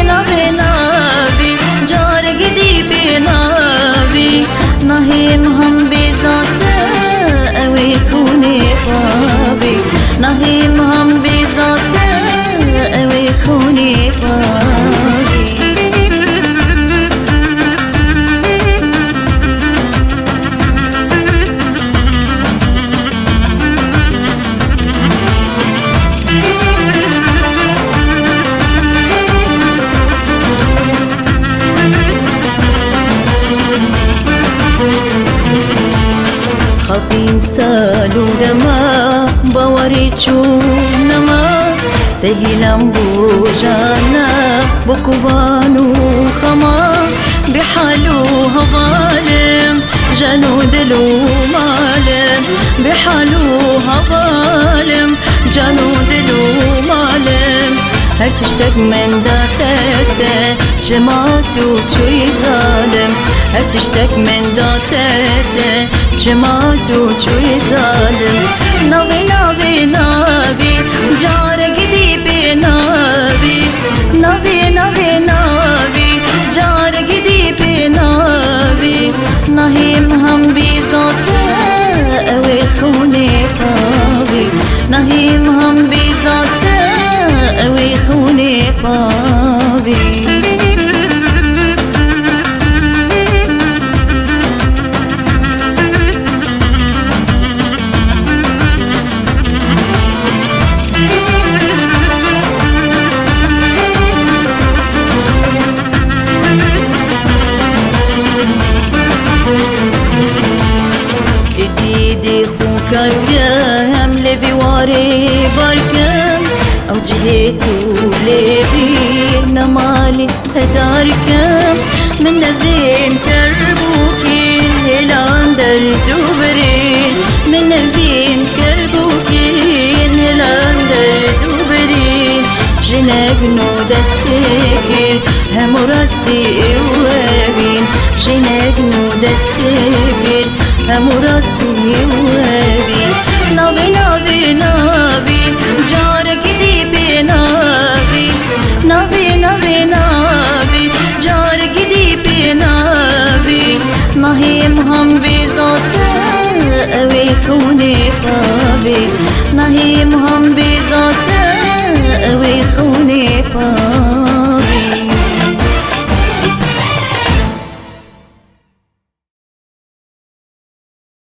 ناوی ناوی جار گدی بی ناوی نهیم هم بیزاته اوی خونه پاوی نهیم هم بیزاته اوی خونه پاوی خفين سالو دما باوري نما تهيلم بوجانا بكوبانو خما بحالو هظالم جانو دلو مالم بحالو هظالم جانو دلو مالم هر تشتاق من داتته جماعتو تشوي ظالم هر تشتاق من داتته جماعتو تشوي ظالم ناوي ناوي ناوي جار قدي بناوي ناوي ناوي ناوي جار قدي بناوي نهيم هم بيزاته اوي خوني قاوي نهيم هم بيزاته اوي خوني قاوي ايدي خوكركم لبي واري باركم او جهيتو لبي نمالي هداركم من نذين كربوكي هلان دردوبرين من نذين كربوكي هلان دردوبرين جناقنو دسبكر هم راستي اوابين جناقنو دسبكر هم راستي وابي ناوي ناوي ناوي جار قدي بناوي ناوي ناوي ناوي جار قدي بناوي نهيم هم بيزاته اوي خوني قاوي نهيم هم بيزاته اوي خوني قاوي